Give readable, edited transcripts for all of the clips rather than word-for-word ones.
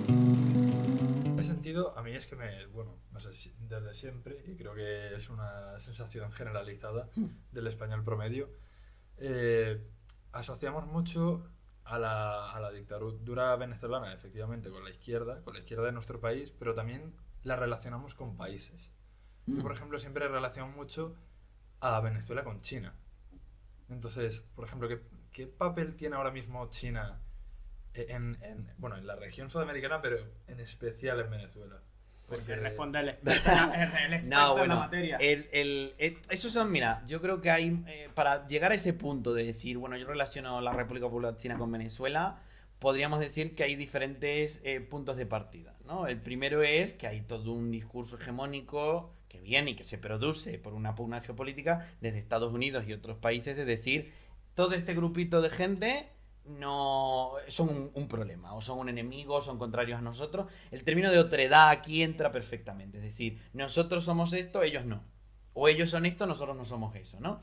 En ese sentido, a mí es que bueno, no sé si desde siempre, y creo que es una sensación generalizada del español promedio, eh, asociamos mucho a la dictadura venezolana, efectivamente, con la izquierda de nuestro país, pero también la relacionamos con países. Yo, por ejemplo, siempre relaciono mucho a Venezuela con China. Entonces, por ejemplo, ¿qué papel tiene ahora mismo China bueno, en la región sudamericana, pero en especial en Venezuela? Porque Porque... responde el No, experto en la bueno, materia. esos son, mira, yo creo que hay, para llegar a ese punto de decir, bueno, yo relaciono la República Popular China con Venezuela, podríamos decir que hay diferentes puntos de partida, ¿no? El primero es que hay todo un discurso hegemónico que viene y que se produce por una pugna geopolítica desde Estados Unidos y otros países de decir, todo este grupito de gente no son un problema, o son un enemigo, o son contrarios a nosotros. El término de otredad aquí entra perfectamente, es decir, nosotros somos esto, ellos no. O ellos son esto, nosotros no somos eso, ¿no?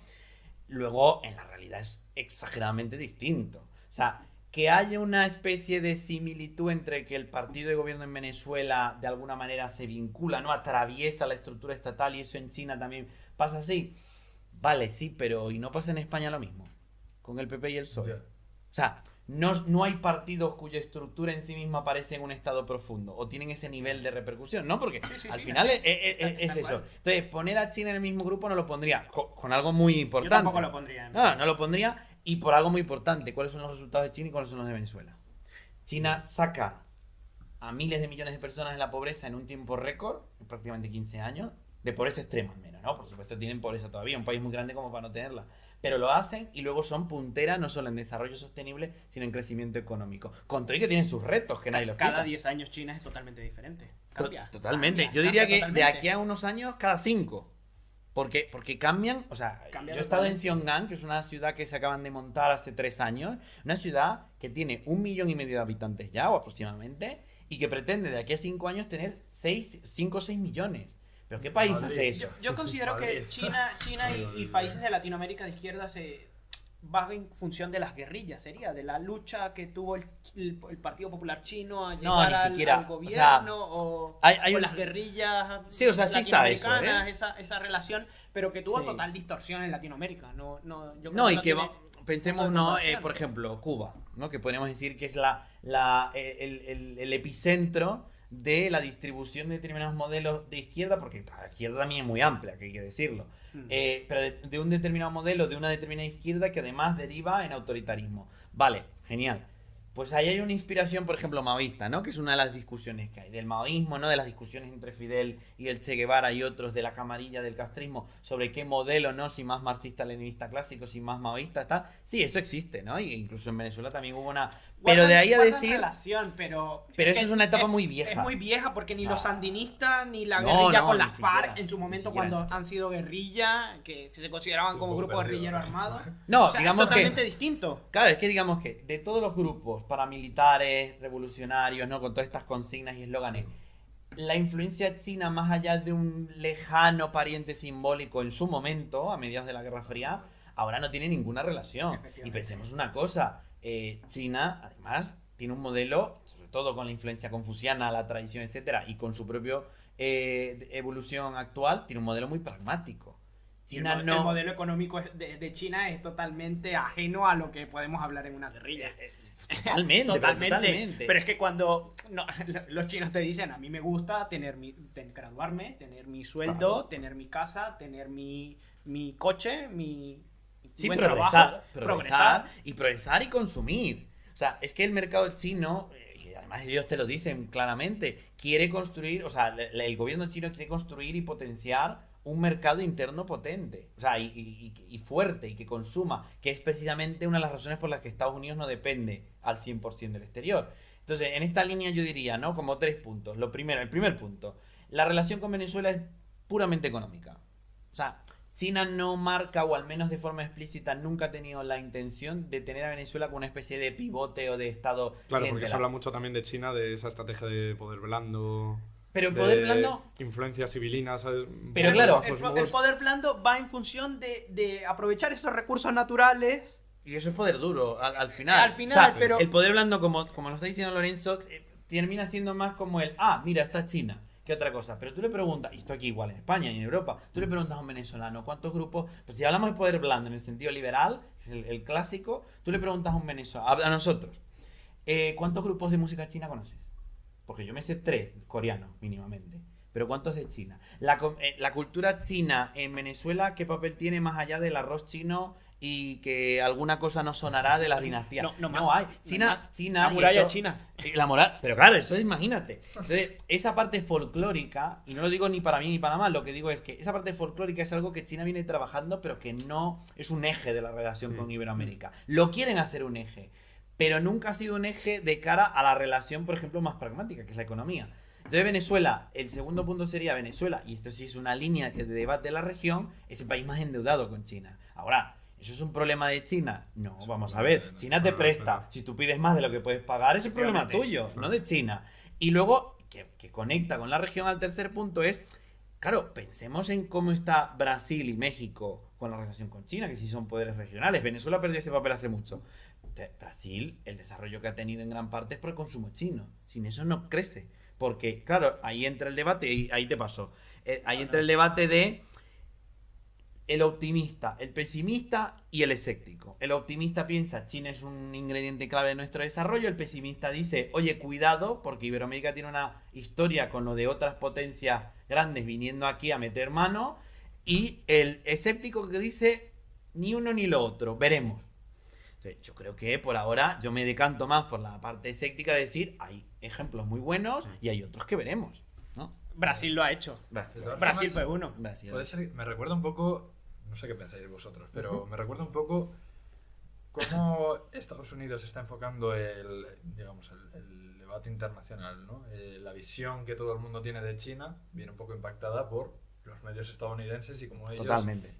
Luego, en la realidad es exageradamente distinto. O sea, que haya una especie de similitud entre que el partido de gobierno en Venezuela de alguna manera se vincula, ¿no? Atraviesa la estructura estatal y eso en China también pasa así. Vale, sí, pero ¿y no pasa en España lo mismo? Con el PP y el PSOE. Ya. O sea, no hay partidos cuya estructura en sí misma parece en un estado profundo o tienen ese nivel de repercusión, ¿no? Porque al final es eso. Entonces, poner a China en el mismo grupo no lo pondría con algo muy importante. Yo tampoco lo pondría. No lo pondría y por algo muy importante. ¿Cuáles son los resultados de China y cuáles son los de Venezuela? China saca a miles de millones de personas de la pobreza en un tiempo récord, en prácticamente 15 años, de pobreza extrema al menos, ¿no? Por supuesto tienen pobreza todavía, un país muy grande como para no tenerla. Pero lo hacen y luego son punteras no solo en desarrollo sostenible, sino en crecimiento económico. Con todo y que tienen sus retos, que nadie los quita. Cada 10 años China es totalmente diferente. Cambia. Totalmente. Cambia, Yo diría cambia que totalmente. de aquí a unos años, cada 5. Porque cambian, o sea, Cambia yo he estado en totalmente. Xiong'an, que es una ciudad que se acaban de montar hace 3 años, una ciudad que tiene 1,5 millones de habitantes ya, o aproximadamente, y que pretende de aquí a 5 años tener 5 o 6 millones. ¿Pero qué país Madrid. hace eso? Yo considero que Madrid. China y países de Latinoamérica de izquierda se van en función de las guerrillas, sería de la lucha que tuvo el Partido Popular Chino a No, llegar ni siquiera, al o gobierno sea, o hay o un- las guerrillas Sí, o sea, sí está eso, latinoamericanas, esa relación, pero que tuvo Sí. total distorsión en Latinoamérica. Yo creo No, que y no que tiene pensemos, punto de ¿no? comparación. Por ejemplo, Cuba, ¿no? Que podríamos decir que es el epicentro de la distribución de determinados modelos de izquierda, porque la izquierda también es muy amplia, que hay que decirlo. Pero de un determinado modelo, de una determinada izquierda que además deriva en autoritarismo. Vale, genial. Pues ahí hay una inspiración, por ejemplo, maoísta, ¿no? Que es una de las discusiones que hay. Del maoísmo, ¿no? De las discusiones entre Fidel y el Che Guevara y otros de la camarilla del castrismo sobre qué modelo, ¿no? Si más marxista-leninista clásico, si más maoísta, está. Sí, eso existe, ¿no? Y incluso en Venezuela también hubo una... Pero de ahí a Guardan decir... relación, pero Pero es eso que es una etapa muy vieja. Es muy vieja porque ni Claro. los sandinistas ni la No, guerrilla no, con ni las siquiera, FARC en su ni momento siquiera cuando eso. han sido guerrilla, que se consideraban Sí, como un poco grupo perdido, guerrillero ¿no? armado. No, O sea, digamos es totalmente que... distinto. Claro, es que digamos que de todos los grupos paramilitares, revolucionarios, ¿no? Con todas estas consignas y eslóganes, la influencia china, más allá de un lejano pariente simbólico en su momento, a mediados de la Guerra Fría, ahora no tiene ninguna relación. Efectivamente. Y pensemos una cosa, China, además, tiene un modelo, sobre todo con la influencia confuciana, la tradición, etcétera, y con su propia evolución actual, tiene un modelo muy pragmático. China El no... modelo económico de China es totalmente ajeno a lo que podemos hablar en una guerrilla. Totalmente, pero totalmente. Pero es que cuando los chinos te dicen, a mí me gusta graduarme, tener mi sueldo, Claro. tener mi casa, tener mi coche, mi Sí, buen progresar, trabajo, progresar y consumir. O sea, es que el mercado chino, y además ellos te lo dicen claramente, quiere construir, o sea, el gobierno chino quiere construir y potenciar un mercado interno potente, o sea, y fuerte, y que consuma, que es precisamente una de las razones por las que Estados Unidos no depende al 100% del exterior. Entonces, en esta línea yo diría, ¿no? Como 3 puntos. Lo primero, el primer punto, la relación con Venezuela es puramente económica. O sea, China no marca, o al menos de forma explícita, nunca ha tenido la intención de tener a Venezuela como una especie de pivote o de estado Claro, porque se clientelar. habla mucho también de China, de esa estrategia de poder blando. Pero el poder blando... Influencias civilinas... Pero claro, el poder blando va en función de aprovechar esos recursos naturales. Y eso es poder duro, al final. Al final, pero... El poder blando, como lo está diciendo Lorenzo, termina siendo más como el... mira, está China. ¿Qué otra cosa? Pero tú le preguntas, y esto aquí igual en España y en Europa, tú le preguntas a un venezolano cuántos grupos, pues si hablamos de poder blando en el sentido liberal, que es el clásico, tú le preguntas a un venezolano, a nosotros, ¿cuántos grupos de música china conoces? Porque yo me sé 3 coreanos mínimamente, pero ¿cuántos de China? La cultura china en Venezuela, ¿qué papel tiene más allá del arroz chino y que alguna cosa no sonará de las dinastías? No hay. China, La muralla esto- china. La moral, pero claro, eso es, imagínate. Entonces, esa parte folclórica, y no lo digo ni para mí ni para mal, lo que digo es que esa parte folclórica es algo que China viene trabajando, pero que no es un eje de la relación con Iberoamérica. Lo quieren hacer un eje, pero nunca ha sido un eje de cara a la relación, por ejemplo, más pragmática, que es la economía. Entonces, Venezuela, el segundo punto sería Venezuela, y esto sí es una línea que debate la región, es el país más endeudado con China. Ahora, ¿eso es un problema de China? No, vamos a ver. China te presta. Si tú pides más de lo que puedes pagar, es el problema tuyo, no de China. Y luego, que conecta con la región al tercer punto es, claro, pensemos en cómo está Brasil y México con la relación con China, que sí son poderes regionales. Venezuela perdió ese papel hace mucho. Brasil, el desarrollo que ha tenido en gran parte es por el consumo chino. Sin eso no crece. Porque, claro, ahí entra el debate, y ahí te pasó. Ahí entra el debate de el optimista, el pesimista y el escéptico. El optimista piensa, China es un ingrediente clave de nuestro desarrollo. El pesimista dice, oye, cuidado, porque Iberoamérica tiene una historia con lo de otras potencias grandes viniendo aquí a meter mano. Y el escéptico que dice, ni uno ni lo otro, veremos. Entonces, yo creo que por ahora yo me decanto más por la parte escéptica de decir, hay ejemplos muy buenos y hay otros que veremos, ¿no? Brasil lo ha hecho. Brasil fue uno. Puede ser, me recuerda un poco, no sé qué pensáis vosotros, pero me recuerda un poco cómo Estados Unidos está enfocando el debate internacional, ¿no? La visión que todo el mundo tiene de China viene un poco impactada por los medios estadounidenses y cómo ellos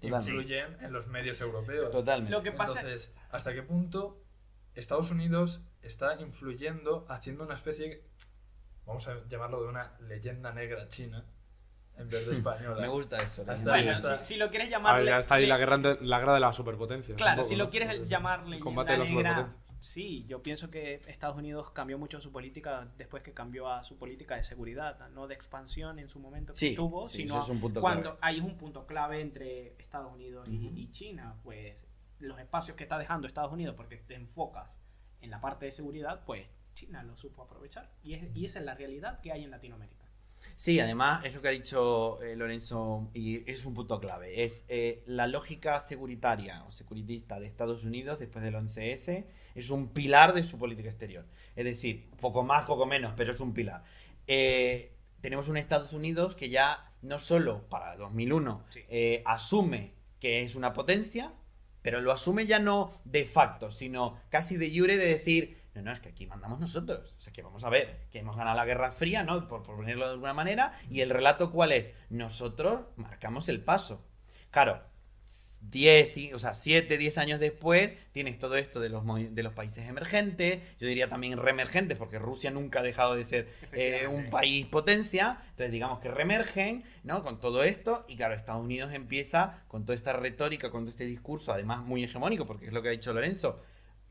influyen en los medios europeos. Totalmente. Lo que pasa... Entonces, ¿hasta qué punto Estados Unidos está influyendo, haciendo una especie, vamos a llamarlo de una leyenda negra china, en vez de española? Me gusta eso. Bueno, si lo quieres llamar... ya está ahí la guerra de las superpotencias. Claro, poco, si lo ¿no? quieres llamar El leyenda combate de las negra... superpotencias. Sí, yo pienso que Estados Unidos cambió mucho su política después que cambió a su política de seguridad, no de expansión en su momento que tuvo, sino eso es un punto cuando clave. hay un punto clave entre Estados Unidos y China, pues los espacios que está dejando Estados Unidos porque te enfocas en la parte de seguridad, pues China lo supo aprovechar y esa es la realidad que hay en Latinoamérica. Sí, además es lo que ha dicho Lorenzo y es un punto clave. Es la lógica securitaria o securitista de Estados Unidos después del 11S es un pilar de su política exterior. Es decir, poco más, poco menos, pero es un pilar. Tenemos un Estados Unidos que ya no solo para 2001 asume que es una potencia, pero lo asume ya no de facto, sino casi de jure de decir... No, es que aquí mandamos nosotros. O sea, que vamos a ver, que hemos ganado la Guerra Fría, ¿no? Por ponerlo de alguna manera. Y el relato, ¿cuál es? Nosotros marcamos el paso. Claro, 7, 10 años después, tienes todo esto de los países emergentes, yo diría también reemergentes, porque Rusia nunca ha dejado de ser un país potencia. Entonces, digamos que reemergen, ¿no? Con todo esto. Y claro, Estados Unidos empieza con toda esta retórica, con todo este discurso, además muy hegemónico, porque es lo que ha dicho Lorenzo.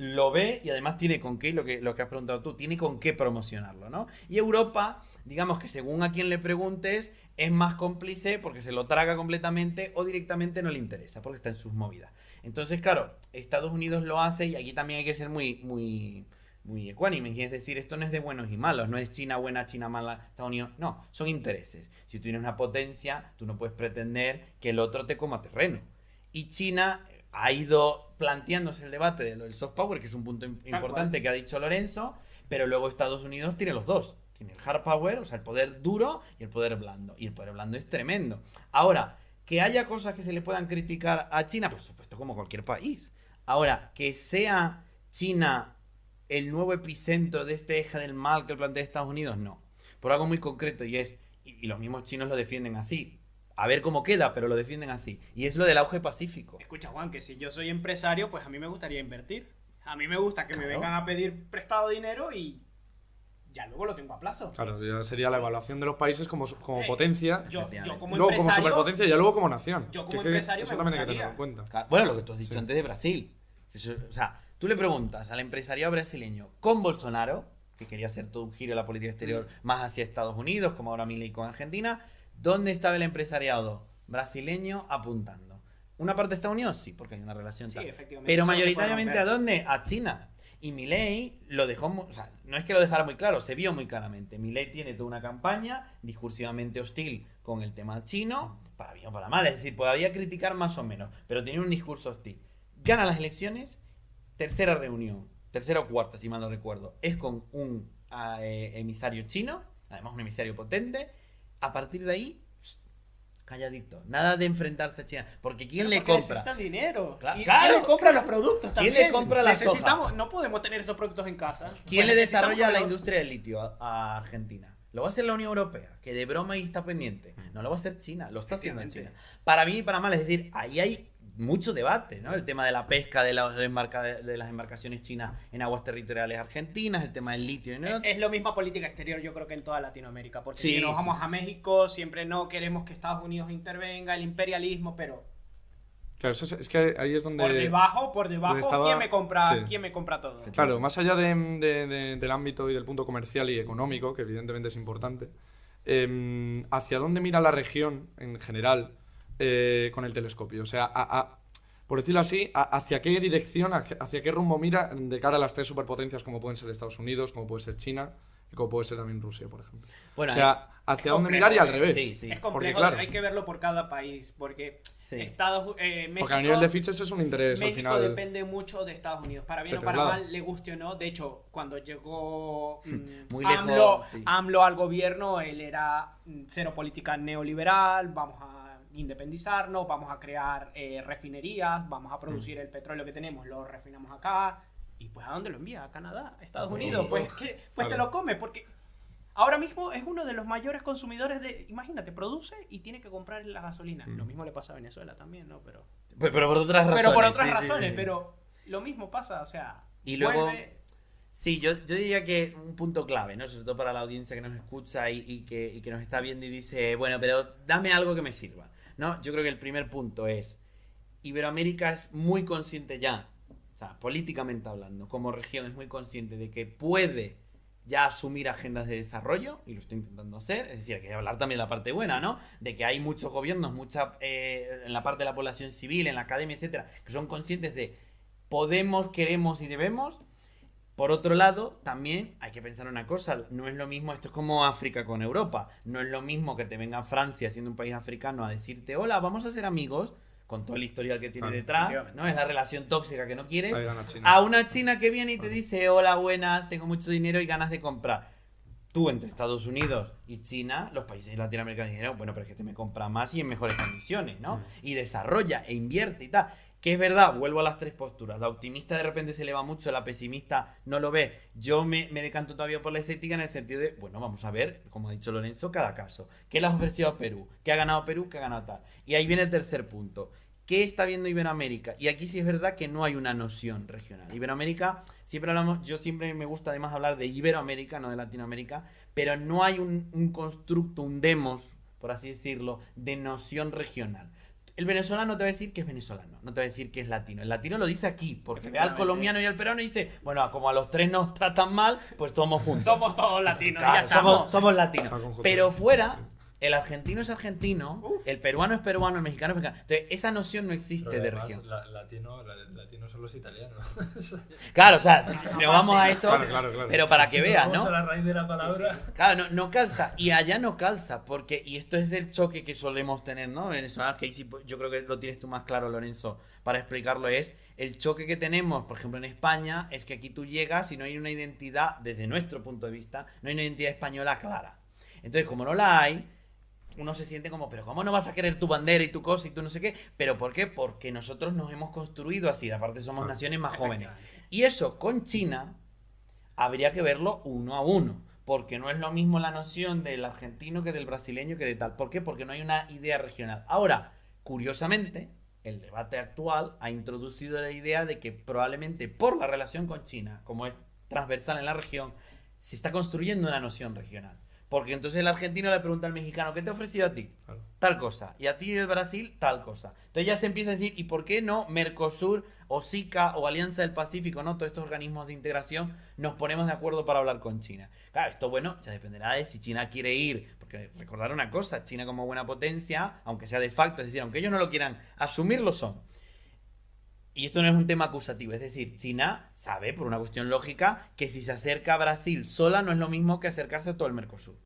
Lo ve y además tiene con qué, lo que has preguntado tú, tiene con qué promocionarlo, ¿no? Y Europa, digamos que según a quien le preguntes, es más cómplice porque se lo traga completamente o directamente no le interesa porque está en sus movidas. Entonces, claro, Estados Unidos lo hace y aquí también hay que ser muy ecuánimes. Y es decir, esto no es de buenos y malos, no es China buena, China mala, Estados Unidos. No, son intereses. Si tú tienes una potencia, tú no puedes pretender que el otro te coma terreno. Y China ha ido planteándose el debate de lo del soft power, que es un punto importante que ha dicho Lorenzo, pero luego Estados Unidos tiene los dos. Tiene el hard power, o sea, el poder duro y el poder blando. Y el poder blando es tremendo. Ahora, que haya cosas que se le puedan criticar a China, por supuesto, como cualquier país. Ahora, que sea China el nuevo epicentro de este eje del mal que plantea Estados Unidos, no. Por algo muy concreto y los mismos chinos lo defienden así. A ver cómo queda, pero lo defienden así. Y es lo del auge pacífico. Escucha, Juan, que si yo soy empresario, pues a mí me gustaría invertir. A mí me gusta que me vengan a pedir prestado dinero y ya luego lo tengo a plazo. Claro, ya sería la evaluación de los países como potencia, Yo como luego como empresario, superpotencia y ya luego como nación. yo como Que empresario eso me también hay que gustaría. tenerlo en cuenta. Claro, bueno, lo que tú has dicho Sí. antes de Brasil. O sea, tú le preguntas al empresariado brasileño con Bolsonaro, que quería hacer todo un giro de la política exterior más hacia Estados Unidos, como ahora Milei con Argentina, ¿dónde estaba el empresariado brasileño apuntando? ¿Una parte de Estados Unidos? Sí, porque hay una relación Sí, tal. efectivamente. Pero Eso no se puede mayoritariamente ¿a romper. dónde? A China. Y Milei lo dejó, o sea, no es que lo dejara muy claro, se vio muy claramente. Milei tiene toda una campaña discursivamente hostil con el tema chino, para bien o para mal, es decir, podía criticar más o menos, pero tenía un discurso hostil. Gana las elecciones, tercera reunión, tercera o cuarta, si mal no recuerdo, es con un emisario chino, además un emisario potente. A partir de ahí, calladito, nada de enfrentarse a China, porque ¿quién le Porque compra? necesitan dinero. Claro, ¿Y claro, quién le compra claro. los productos ¿Quién también? le compra la Necesitamos, no podemos tener esos productos en casa. ¿Quién Pues le necesitamos desarrolla la los- industria del litio a Argentina? Lo va a hacer la Unión Europea, que de broma ahí está pendiente. No lo va a hacer China, lo está haciendo en China. Efectivamente. Para mí y para mal, es decir, ahí hay mucho debate, ¿no? El tema de la pesca de las embarcaciones chinas en aguas territoriales argentinas, el tema del litio, ¿no? Es la misma política exterior, yo creo que en toda Latinoamérica. Porque Sí, si nos sí, vamos sí, a sí. México, siempre no queremos que Estados Unidos intervenga, el imperialismo, pero Claro, es que ahí es donde... por debajo, estaba- ¿quién me compra, sí. quién me compra todo? Claro, más allá del ámbito y del punto comercial y económico, que evidentemente es importante, ¿hacia dónde mira la región en general con el telescopio? O sea, por decirlo así, ¿hacia qué dirección, hacia qué rumbo mira de cara a las tres superpotencias como pueden ser Estados Unidos, como puede ser China y como puede ser también Rusia, por ejemplo? Bueno, o sea, ¿hacia es dónde complejo, mirar y al revés? sí, sí. Es Porque, complejo, claro, hay que verlo por cada país, porque Sí. México, porque a nivel de fiches es un interés al México final. depende mucho de Estados Unidos, para bien Se o para traslada. mal, le guste o no. De hecho, cuando llegó Muy AMLO, lejos, sí. AMLO al gobierno, él era cero política neoliberal, vamos a independizarnos, vamos a crear refinerías, vamos a producir el petróleo que tenemos, lo refinamos acá. ¿Y pues a dónde lo envía? ¿A Canadá? ¿A Estados Sí. Unidos? Pues, pues te Claro. lo comes, porque ahora mismo es uno de los mayores consumidores de... Imagínate, produce y tiene que comprar la gasolina. Lo mismo le pasa a Venezuela también, ¿no? Pero Pero por otras razones. pero por otras sí, sí, razones, sí. pero lo mismo pasa, o sea... Y luego- vuelve- Sí, yo diría que un punto clave, ¿no? Sobre todo para la audiencia que nos escucha y que nos está viendo y dice, bueno, pero dame algo que me sirva, ¿no? Yo creo que el primer punto es, Iberoamérica es muy consciente ya, o sea, políticamente hablando, como región es muy consciente de que puede ya asumir agendas de desarrollo, y lo está intentando hacer, es decir, hay que hablar también de la parte buena, ¿no? De que hay muchos gobiernos, en la parte de la población civil, en la academia, etcétera, que son conscientes de podemos, queremos y debemos. Por otro lado, también hay que pensar una cosa, no es lo mismo, esto es como África con Europa, no es lo mismo que te venga Francia, siendo un país africano, a decirte, hola, vamos a ser amigos, con todo el historial que tiene Claro. detrás, ¿no? Es la relación tóxica que no quieres, Ahí gana China. a una China que viene y te dice, hola, buenas, tengo mucho dinero y ganas de comprar. Tú, entre Estados Unidos y China, los países latinoamericanos dijeron, bueno, pero es que te me compra más y en mejores condiciones, ¿no? Y desarrolla e invierte y tal. Que es verdad, vuelvo a las tres posturas. La optimista de repente se eleva mucho, la pesimista no lo ve. Yo me decanto todavía por la escéptica en el sentido de, bueno, vamos a ver, como ha dicho Lorenzo, cada caso. ¿Qué le ha ofrecido a Perú? ¿Qué ha ganado Perú? ¿Qué ha ganado tal? Y ahí viene el tercer punto. ¿Qué está viendo Iberoamérica? Y aquí sí es verdad que no hay una noción regional. Iberoamérica, siempre hablamos, yo siempre me gusta además hablar de Iberoamérica, no de Latinoamérica, pero no hay un constructo, un demos, por así decirlo, de noción regional. El venezolano te va a decir que es venezolano, no te va a decir que es latino. El latino lo dice aquí, porque ve al colombiano y al peruano y dice, bueno, como a los tres nos tratan mal, pues somos juntos. Somos todos latinos, Claro, ya estamos. somos latinos. Para conjuntar. Pero fuera, el argentino es argentino, Uf. el peruano es peruano, el mexicano es mexicano. Entonces, esa noción no existe Pero de además, región. latino son los italianos. Claro, o sea, si nos vamos a eso, Claro. pero para que Si nos veas, vamos ¿no? a la raíz de la palabra. Claro, no calza. Y allá no calza, porque, y esto es el choque que solemos tener, ¿no? Venezolanos, que ahí sí, yo creo que lo tienes tú más claro, Lorenzo, para explicarlo, es el choque que tenemos, por ejemplo, en España, es que aquí tú llegas y no hay una identidad, desde nuestro punto de vista, no hay una identidad española clara. Entonces, como no la hay, uno se siente como, pero ¿cómo no vas a querer tu bandera y tu cosa y tú no sé qué? ¿Pero por qué? Porque nosotros nos hemos construido así, aparte somos naciones más jóvenes. Y eso con China habría que verlo uno a uno, porque no es lo mismo la noción del argentino que del brasileño que de tal. ¿Por qué? Porque no hay una idea regional. Ahora, curiosamente, el debate actual ha introducido la idea de que probablemente por la relación con China, como es transversal en la región, se está construyendo una noción regional. Porque entonces el argentino le pregunta al mexicano, ¿qué te ha ofrecido a ti? Claro. Tal cosa. Y a ti el Brasil, tal cosa. Entonces ya se empieza a decir, ¿y por qué no Mercosur o SICA o Alianza del Pacífico, no? Todos estos organismos de integración nos ponemos de acuerdo para hablar con China. Claro, esto, bueno, ya dependerá de si China quiere ir. Porque recordar una cosa, China como buena potencia, aunque sea de facto, es decir, aunque ellos no lo quieran asumir, lo son. Y esto no es un tema acusativo, es decir, China sabe, por una cuestión lógica, que si se acerca a Brasil sola no es lo mismo que acercarse a todo el Mercosur.